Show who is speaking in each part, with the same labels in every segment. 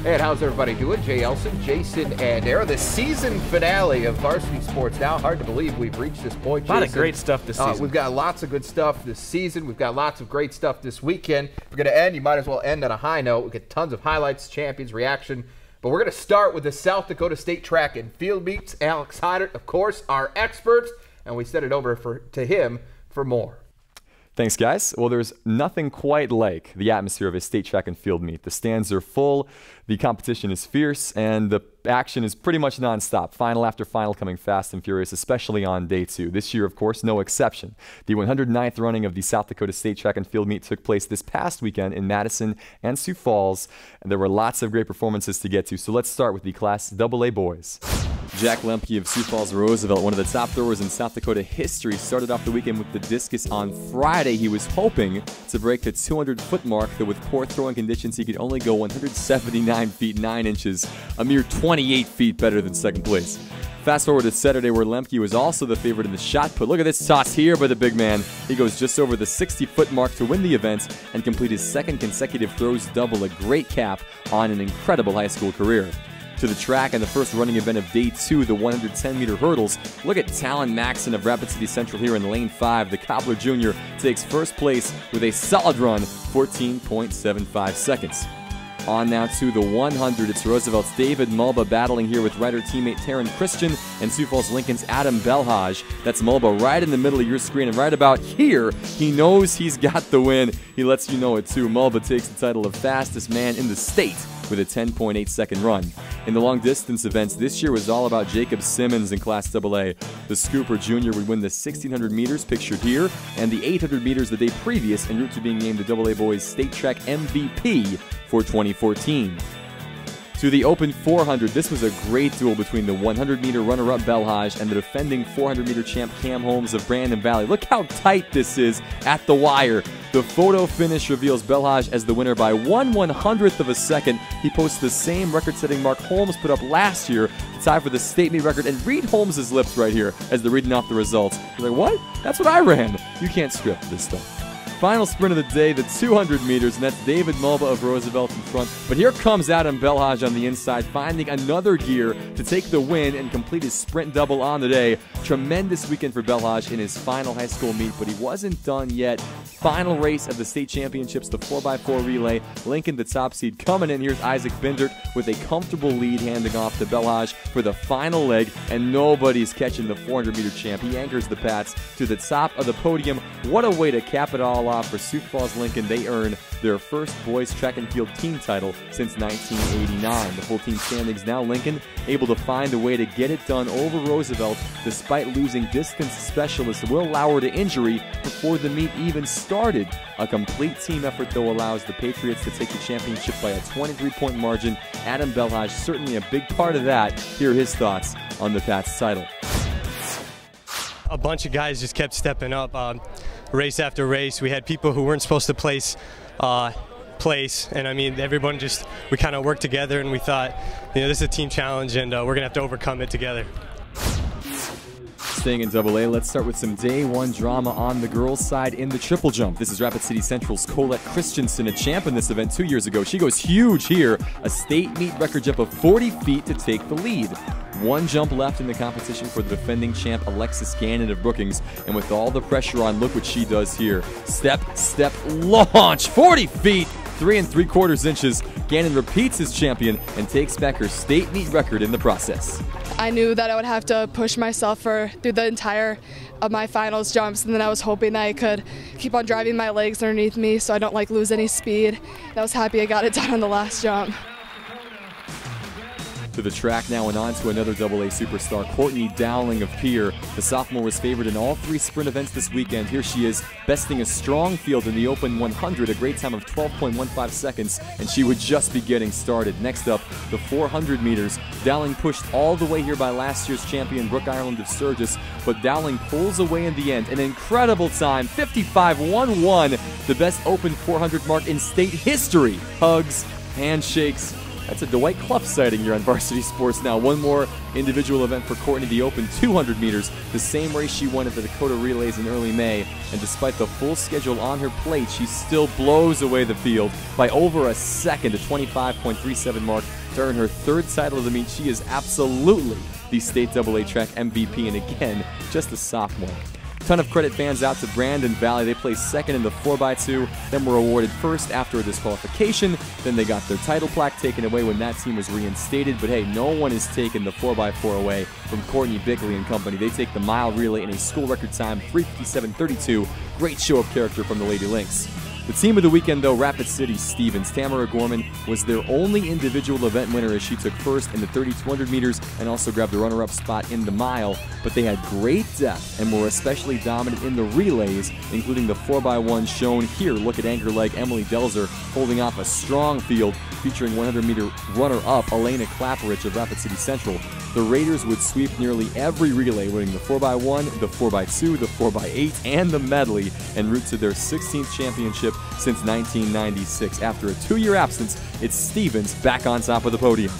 Speaker 1: And how's everybody doing? Jay Elson, Jason, and Era. The season finale of Varsity Sports now. Hard to believe we've reached this point, Jason.
Speaker 2: A lot of great stuff this season.
Speaker 1: We've got lots of good stuff this season. We've got lots of great stuff this weekend. If we're going to end, you might as well end on a high note. We've got tons of highlights, champions, reaction. But we're going to start with the South Dakota State Track and Field Meets. Alex Heinert, of course, our expert. And we send it over to him for more.
Speaker 3: Thanks, guys. Well, there's nothing quite like the atmosphere of a state track and field meet. The stands are full, the competition is fierce, and the action is pretty much nonstop. Final after final coming fast and furious, especially on day 2. This year, of course, no exception. The 109th running of the South Dakota State Track and Field Meet took place this past weekend in Madison and Sioux Falls, and there were lots of great performances to get to. So let's start with the Class AA boys. Jack Lemke of Sioux Falls Roosevelt, one of the top throwers in South Dakota history, started off the weekend with the discus on Friday. He was hoping to break the 200-foot mark, though with poor throwing conditions, he could only go 179 feet 9 inches, a mere 28 feet better than second place. Fast forward to Saturday, where Lemke was also the favorite in the shot put. Look at this toss here by the big man. He goes just over the 60-foot mark to win the event and complete his second consecutive throws double, a great cap on an incredible high school career. To the track and the first running event of day 2, the 110-meter hurdles. Look at Talon Maxon of Rapid City Central here in lane 5. The Cobbler Jr. takes first place with a solid run, 14.75 seconds. On now to the 100, it's Roosevelt's David Mulba battling here with Ryder teammate Taryn Christian and Sioux Falls Lincoln's Adam Belhaj. That's Mulba right in the middle of your screen, and right about here, he knows he's got the win. He lets you know it too. Mulba takes the title of fastest man in the state with a 10.8-second run. In the long-distance events, this year was all about Jacob Simmons in Class AA. The Scooper Jr. would win the 1,600 meters pictured here and the 800 meters the day previous, en route to being named the AA Boys State Track MVP for 2014. To the Open 400, this was a great duel between the 100-meter runner-up Belhaj and the defending 400-meter champ Cam Holmes of Brandon Valley. Look how tight this is at the wire. The photo finish reveals Belhaj as the winner by 1/100th of a second. He posts the same record-setting mark Holmes put up last year to tie for the state meet record. And read Holmes' lips right here as they're reading off the results. He's like, what? That's what I ran. You can't script this stuff. Final sprint of the day, the 200 meters, and that's David Mulba of Roosevelt in front. But here comes Adam Belhaj on the inside, finding another gear to take the win and complete his sprint double on the day. Tremendous weekend for Belhaj in his final high school meet, but he wasn't done yet. Final race of the state championships, the 4x4 relay. Lincoln, the top seed, coming in. Here's Isaac Bindert with a comfortable lead, handing off to Belhaj for the final leg, and nobody's catching the 400-meter champ. He anchors the Pats to the top of the podium. What a way to cap it all off for Sioux Falls Lincoln. They earn their first boys track and field team title since 1989. The full team standings now, Lincoln able to find a way to get it done over Roosevelt despite losing distance specialist Will Lauer to injury before the meet even started. A complete team effort, though, allows the Patriots to take the championship by a 23-point margin. Adam Belhaj certainly a big part of that. Here are his thoughts on the Pats title.
Speaker 4: A bunch of guys just kept stepping up. Race after race, we had people who weren't supposed to place, and I mean, everyone just, we kind of worked together, and we thought, you know, this is a team challenge, and we're gonna have to overcome it together.
Speaker 3: Staying in AA, let's start with some day 1 drama on the girls' side in the triple jump. This is Rapid City Central's Colette Christensen, a champ in this event 2 years ago. She goes huge here, a state meet record jump of 40 feet to take the lead. 1 jump left in the competition for the defending champ Alexis Gannon of Brookings, and with all the pressure on, look what she does here. Step, step, launch, 40 feet, 3 3/4 inches. Gannon repeats his champion and takes back her state meet record in the process.
Speaker 5: I knew that I would have to push myself through the entire of my finals jumps, and then I was hoping that I could keep on driving my legs underneath me so I don't lose any speed. And I was happy I got it done on the last jump.
Speaker 3: To the track now and on to another AA superstar, Courtney Dowling of Pierre. The sophomore was favored in all 3 sprint events this weekend. Here she is, besting a strong field in the Open 100, a great time of 12.15 seconds, and she would just be getting started. Next up, the 400 meters. Dowling pushed all the way here by last year's champion, Brooke Ireland of Sturgis, but Dowling pulls away in the end. An incredible time, 55.11, the best Open 400 mark in state history. Hugs, handshakes, That's a Dwight Clough sighting here on Varsity Sports Now. One more individual event for Courtney, the Open 200 meters, the same race she won at the Dakota Relays in early May. And despite the full schedule on her plate, she still blows away the field by over a second, a 25.37 mark, to earn her third title of the meet. She is absolutely the state AA track MVP, and again, just a sophomore. Ton of credit fans out to Brandon Valley. They placed second in the 4x2, then were awarded first after a disqualification. Then they got their title plaque taken away when that team was reinstated. But hey, no one has taken the 4x4 away from Courtney Bickley and company. They take the mile relay in a school record time, 3:57.32. Great show of character from the Lady Lynx. The team of the weekend, though, Rapid City Stevens. Tamara Gorman was their only individual event winner as she took first in the 3,200 meters and also grabbed the runner-up spot in the mile. But they had great depth and were especially dominant in the relays, including the 4x1 shown here. Look at anchor leg Emily Delzer holding off a strong field featuring 100-meter runner-up Elena Klaparich of Rapid City Central. The Raiders would sweep nearly every relay, winning the 4x1, the 4x2, the 4x8, and the medley, en route to their 16th championship since 1996. After a 2-year absence, it's Stevens back on top of the podium.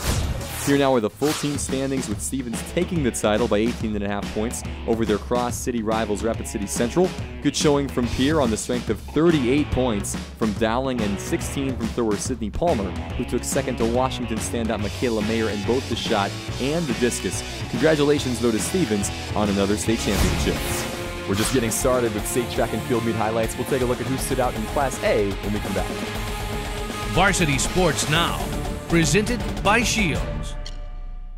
Speaker 3: Here now are the full team standings, with Stevens taking the title by 18.5 points over their cross-city rivals Rapid City Central. Good showing from Pierre on the strength of 38 points from Dowling and 16 from thrower Sydney Palmer, who took second to Washington standout Michaela Mayer in both the shot and the discus. Congratulations, though, to Stevens on another state championship. We're just getting started with state track and field meet highlights. We'll take a look at who stood out in Class A when we come back.
Speaker 2: Varsity Sports Now, presented by Shields.